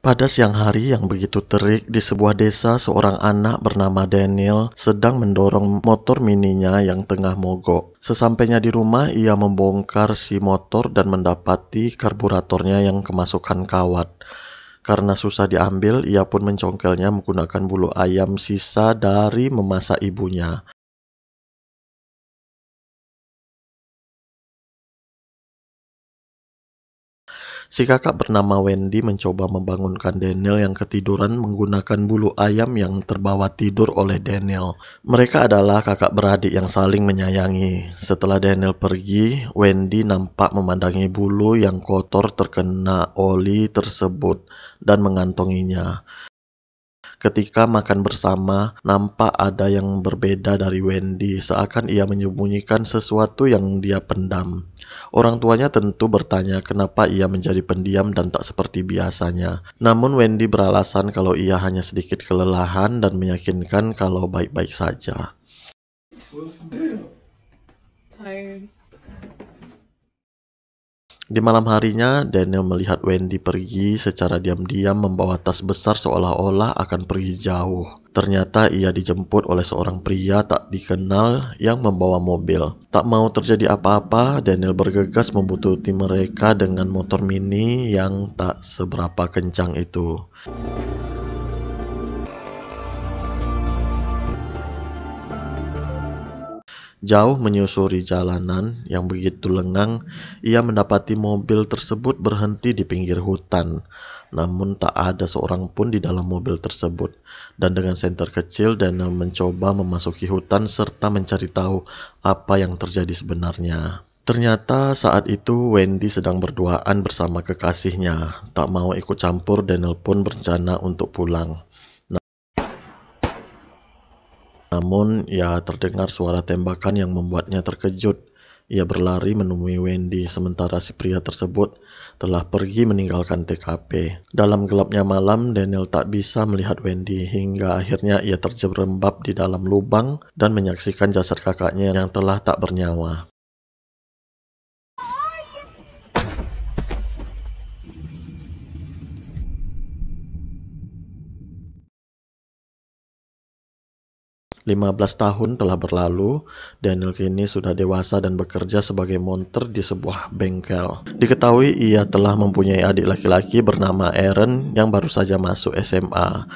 Pada siang hari yang begitu terik di sebuah desa, seorang anak bernama Daniel sedang mendorong motor mininya yang tengah mogok. Sesampainya di rumah, ia membongkar si motor dan mendapati karburatornya yang kemasukan kawat. Karena susah diambil, ia pun mencongkelnya menggunakan bulu ayam sisa dari memasak ibunya. Si kakak bernama Wendy mencoba membangunkan Daniel yang ketiduran menggunakan bulu ayam yang terbawa tidur oleh Daniel. Mereka adalah kakak beradik yang saling menyayangi. Setelah Daniel pergi, Wendy nampak memandangi bulu yang kotor terkena oli tersebut dan mengantonginya. Ketika makan bersama, nampak ada yang berbeda dari Wendy, seakan ia menyembunyikan sesuatu yang dia pendam. Orang tuanya tentu bertanya kenapa ia menjadi pendiam dan tak seperti biasanya. Namun Wendy beralasan kalau ia hanya sedikit kelelahan dan meyakinkan kalau baik-baik saja. Tired. Di malam harinya, Daniel melihat Wendy pergi secara diam-diam membawa tas besar seolah-olah akan pergi jauh. Ternyata ia dijemput oleh seorang pria tak dikenal yang membawa mobil. Tak mau terjadi apa-apa, Daniel bergegas membuntuti mereka dengan motor mini yang tak seberapa kencang itu. Jauh menyusuri jalanan yang begitu lengang, ia mendapati mobil tersebut berhenti di pinggir hutan. Namun tak ada seorang pun di dalam mobil tersebut. Dan dengan senter kecil, Daniel mencoba memasuki hutan serta mencari tahu apa yang terjadi sebenarnya. Ternyata saat itu Wendy sedang berduaan bersama kekasihnya. Tak mau ikut campur, Daniel pun berencana untuk pulang. Namun, ia terdengar suara tembakan yang membuatnya terkejut. Ia berlari menemui Wendy, sementara si pria tersebut telah pergi meninggalkan TKP. Dalam gelapnya malam, Daniel tak bisa melihat Wendy, hingga akhirnya ia terjerembab di dalam lubang dan menyaksikan jasad kakaknya yang telah tak bernyawa. 15 tahun telah berlalu, Daniel kini sudah dewasa dan bekerja sebagai monter di sebuah bengkel. Diketahui ia telah mempunyai adik laki-laki bernama Aaron yang baru saja masuk SMA.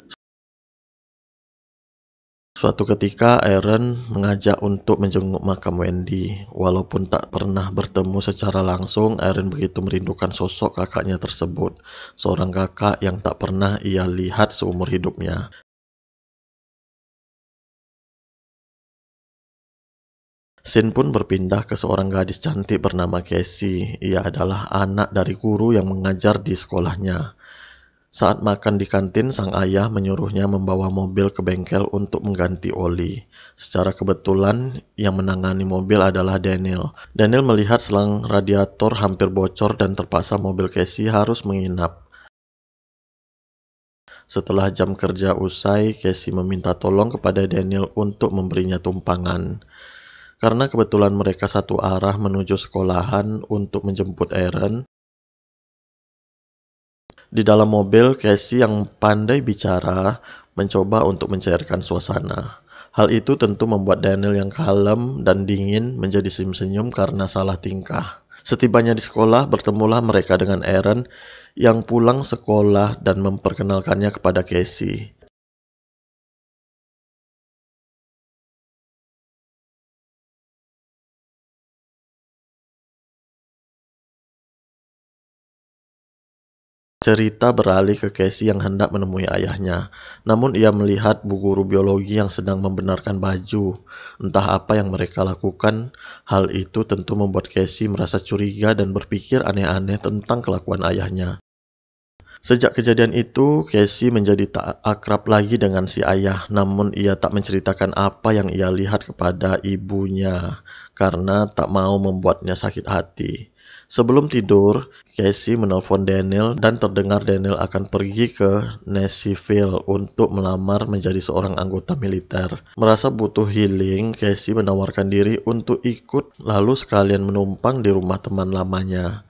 Suatu ketika Aaron mengajak untuk menjenguk makam Wendy. Walaupun tak pernah bertemu secara langsung, Aaron begitu merindukan sosok kakaknya tersebut. Seorang kakak yang tak pernah ia lihat seumur hidupnya. Scene pun berpindah ke seorang gadis cantik bernama Casey. Ia adalah anak dari guru yang mengajar di sekolahnya. Saat makan di kantin, sang ayah menyuruhnya membawa mobil ke bengkel untuk mengganti oli. Secara kebetulan, yang menangani mobil adalah Daniel. Daniel melihat selang radiator hampir bocor dan terpaksa mobil Casey harus menginap. Setelah jam kerja usai, Casey meminta tolong kepada Daniel untuk memberinya tumpangan. Karena kebetulan mereka satu arah menuju sekolahan untuk menjemput Aaron. Di dalam mobil, Casey yang pandai bicara mencoba untuk mencairkan suasana. Hal itu tentu membuat Daniel yang kalem dan dingin menjadi senyum-senyum karena salah tingkah. Setibanya di sekolah, bertemulah mereka dengan Aaron yang pulang sekolah dan memperkenalkannya kepada Casey. Cerita beralih ke Casey yang hendak menemui ayahnya. Namun ia melihat bu guru biologi yang sedang membenarkan baju. Entah apa yang mereka lakukan, hal itu tentu membuat Casey merasa curiga dan berpikir aneh-aneh tentang kelakuan ayahnya. Sejak kejadian itu, Casey menjadi tak akrab lagi dengan si ayah, namun ia tak menceritakan apa yang ia lihat kepada ibunya karena tak mau membuatnya sakit hati. Sebelum tidur, Casey menelpon Daniel dan terdengar Daniel akan pergi ke Nashville untuk melamar menjadi seorang anggota militer. Merasa butuh healing, Casey menawarkan diri untuk ikut lalu sekalian menumpang di rumah teman lamanya.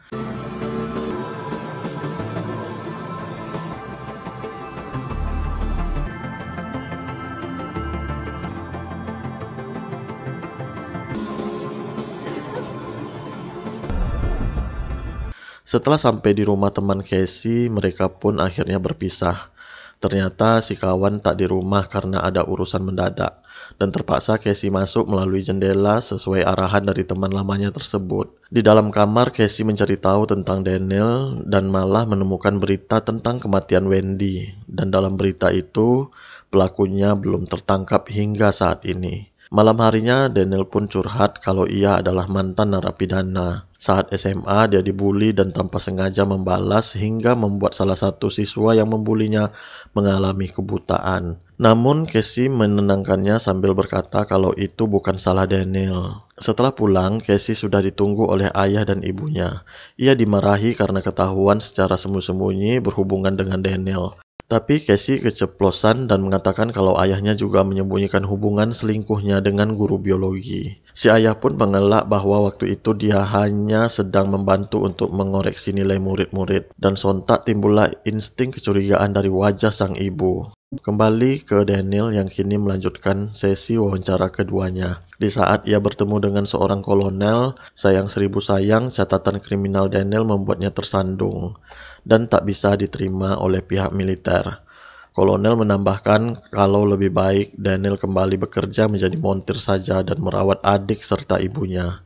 Setelah sampai di rumah teman Casey, mereka pun akhirnya berpisah. Ternyata si kawan tak di rumah karena ada urusan mendadak, dan terpaksa Casey masuk melalui jendela sesuai arahan dari teman lamanya tersebut. Di dalam kamar, Casey mencari tahu tentang Daniel dan malah menemukan berita tentang kematian Wendy. Dan dalam berita itu, pelakunya belum tertangkap hingga saat ini. Malam harinya, Daniel pun curhat kalau ia adalah mantan narapidana. Saat SMA, dia dibully dan tanpa sengaja membalas hingga membuat salah satu siswa yang membulinya mengalami kebutaan. Namun, Casey menenangkannya sambil berkata kalau itu bukan salah Daniel. Setelah pulang, Casey sudah ditunggu oleh ayah dan ibunya. Ia dimarahi karena ketahuan secara sembunyi-sembunyi berhubungan dengan Daniel. Tapi Casey keceplosan dan mengatakan kalau ayahnya juga menyembunyikan hubungan selingkuhnya dengan guru biologi. Si ayah pun mengelak bahwa waktu itu dia hanya sedang membantu untuk mengoreksi nilai murid-murid, dan sontak timbullah insting kecurigaan dari wajah sang ibu. Kembali ke Daniel yang kini melanjutkan sesi wawancara keduanya. Di saat ia bertemu dengan seorang kolonel, sayang seribu sayang, catatan kriminal Daniel membuatnya tersandung dan tak bisa diterima oleh pihak militer. Kolonel menambahkan kalau lebih baik Daniel kembali bekerja menjadi montir saja dan merawat adik serta ibunya.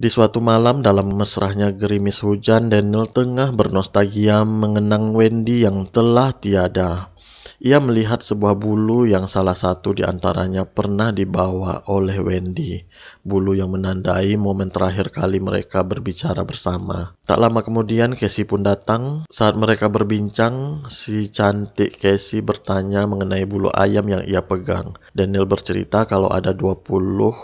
Di suatu malam dalam mesrahnya gerimis hujan, Daniel tengah bernostalgia mengenang Wendy yang telah tiada. Ia melihat sebuah bulu yang salah satu di antaranya pernah dibawa oleh Wendy. Bulu yang menandai momen terakhir kali mereka berbicara bersama. Tak lama kemudian Casey pun datang. Saat mereka berbincang, si cantik Casey bertanya mengenai bulu ayam yang ia pegang. Daniel bercerita kalau ada 20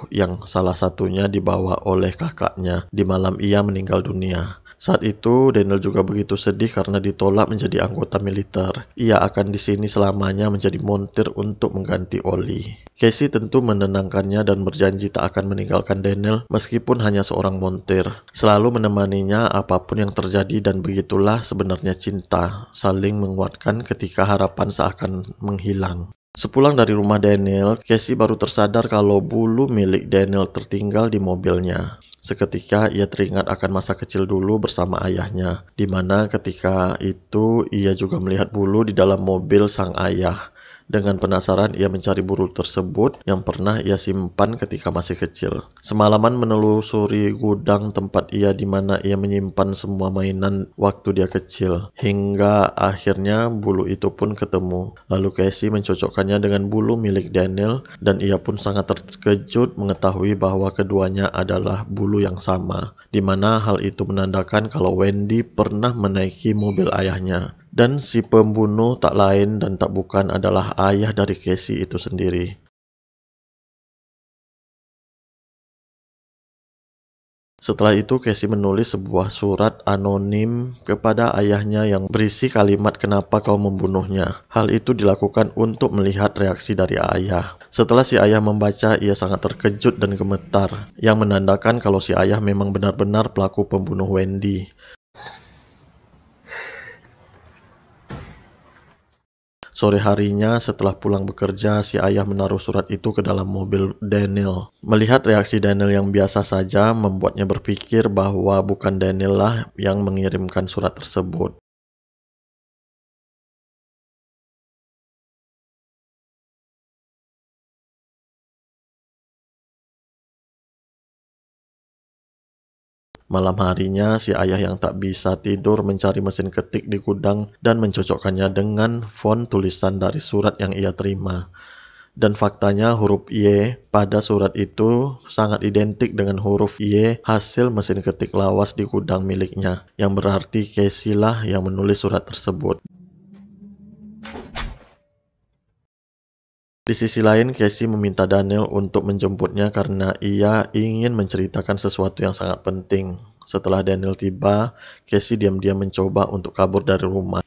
yang salah satunya dibawa oleh kakaknya di malam ia meninggal dunia. Saat itu, Daniel juga begitu sedih karena ditolak menjadi anggota militer. Ia akan di sini selamanya menjadi montir untuk mengganti Oli. Casey tentu menenangkannya dan berjanji tak akan meninggalkan Daniel meskipun hanya seorang montir. Selalu menemaninya apapun yang terjadi, dan begitulah sebenarnya cinta, saling menguatkan ketika harapan seakan menghilang. Sepulang dari rumah Daniel, Casey baru tersadar kalau bulu milik Daniel tertinggal di mobilnya. Seketika ia teringat akan masa kecil dulu bersama ayahnya, di mana ketika itu ia juga melihat bulu di dalam mobil sang ayah. Dengan penasaran ia mencari bulu tersebut yang pernah ia simpan ketika masih kecil. Semalaman menelusuri gudang tempat di mana ia menyimpan semua mainan waktu dia kecil, hingga akhirnya bulu itu pun ketemu. Lalu Casey mencocokkannya dengan bulu milik Daniel, dan ia pun sangat terkejut mengetahui bahwa keduanya adalah bulu yang sama, di mana hal itu menandakan kalau Wendy pernah menaiki mobil ayahnya. Dan si pembunuh tak lain dan tak bukan adalah ayah dari Casey itu sendiri. Setelah itu Casey menulis sebuah surat anonim kepada ayahnya yang berisi kalimat kenapa kau membunuhnya. Hal itu dilakukan untuk melihat reaksi dari ayah. Setelah si ayah membaca, ia sangat terkejut dan gemetar, yang menandakan kalau si ayah memang benar-benar pelaku pembunuh Wendy. Sore harinya setelah pulang bekerja, si ayah menaruh surat itu ke dalam mobil Daniel. Melihat reaksi Daniel yang biasa saja membuatnya berpikir bahwa bukan Daniel lah yang mengirimkan surat tersebut. Malam harinya, si ayah yang tak bisa tidur mencari mesin ketik di gudang dan mencocokkannya dengan font tulisan dari surat yang ia terima. Dan faktanya huruf Y pada surat itu sangat identik dengan huruf Y hasil mesin ketik lawas di gudang miliknya, yang berarti Casey lah yang menulis surat tersebut. Di sisi lain, Casey meminta Daniel untuk menjemputnya karena ia ingin menceritakan sesuatu yang sangat penting. Setelah Daniel tiba, Casey diam-diam mencoba untuk kabur dari rumah.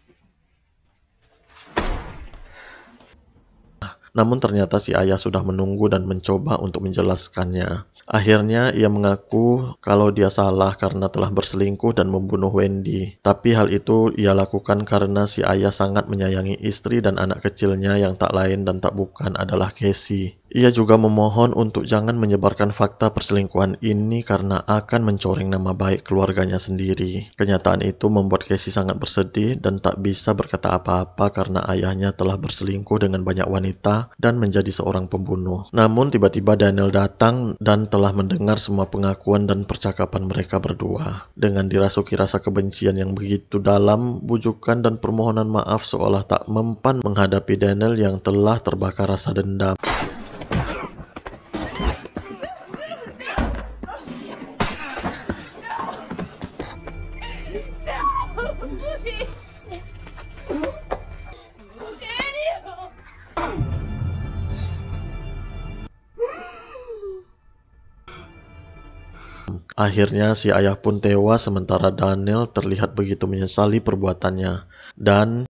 Namun ternyata si ayah sudah menunggu dan mencoba untuk menjelaskannya. Akhirnya ia mengaku kalau dia salah karena telah berselingkuh dan membunuh Wendy. Tapi hal itu ia lakukan karena si ayah sangat menyayangi istri dan anak kecilnya yang tak lain dan tak bukan adalah Casey. Ia juga memohon untuk jangan menyebarkan fakta perselingkuhan ini karena akan mencoreng nama baik keluarganya sendiri. Kenyataan itu membuat Casey sangat bersedih dan tak bisa berkata apa-apa karena ayahnya telah berselingkuh dengan banyak wanita dan menjadi seorang pembunuh. Namun tiba-tiba Daniel datang dan telah mendengar semua pengakuan dan percakapan mereka berdua. Dengan dirasuki rasa kebencian yang begitu dalam, bujukan dan permohonan maaf seolah tak mempan menghadapi Daniel yang telah terbakar rasa dendam. Akhirnya si ayah pun tewas sementara Daniel terlihat begitu menyesali perbuatannya. Dan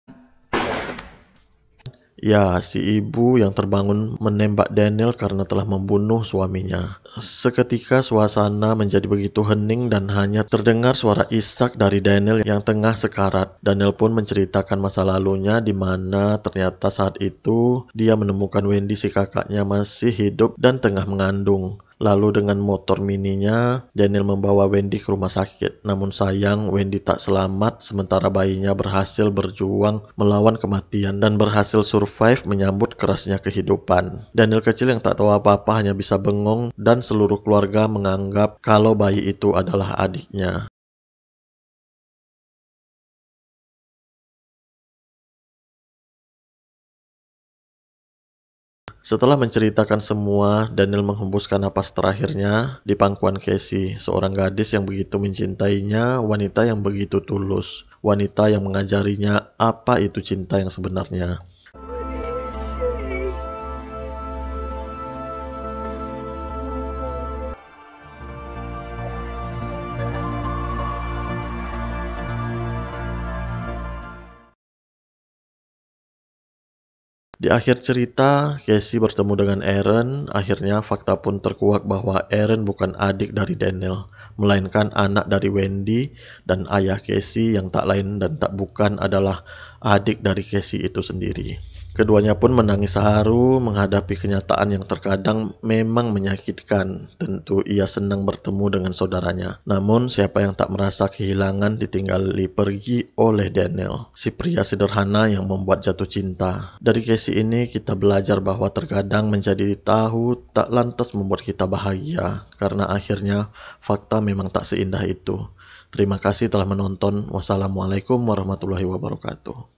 ya, si ibu yang terbangun menembak Daniel karena telah membunuh suaminya. Seketika suasana menjadi begitu hening dan hanya terdengar suara isak dari Daniel yang tengah sekarat. Daniel pun menceritakan masa lalunya di mana ternyata saat itu dia menemukan Wendy si kakaknya masih hidup dan tengah mengandung. Lalu dengan motor mininya, Daniel membawa Wendy ke rumah sakit. Namun sayang, Wendy tak selamat sementara bayinya berhasil berjuang melawan kematian dan berhasil survive menyambut kerasnya kehidupan. Daniel kecil yang tak tahu apa-apa hanya bisa bengong dan seluruh keluarga menganggap kalau bayi itu adalah adiknya. Setelah menceritakan semua, Daniel menghembuskan napas terakhirnya di pangkuan Casey, seorang gadis yang begitu mencintainya, wanita yang begitu tulus, wanita yang mengajarinya apa itu cinta yang sebenarnya. Di akhir cerita, Casey bertemu dengan Aaron. Akhirnya fakta pun terkuak bahwa Aaron bukan adik dari Daniel, melainkan anak dari Wendy, dan ayah Casey yang tak lain dan tak bukan adalah adik dari Casey itu sendiri. Keduanya pun menangis haru menghadapi kenyataan yang terkadang memang menyakitkan. Tentu ia senang bertemu dengan saudaranya. Namun siapa yang tak merasa kehilangan ditinggali pergi oleh Daniel, si pria sederhana yang membuat jatuh cinta. Dari Casey ini kita belajar bahwa terkadang menjadi tahu tak lantas membuat kita bahagia, karena akhirnya fakta memang tak seindah itu. Terima kasih telah menonton. Wassalamualaikum warahmatullahi wabarakatuh.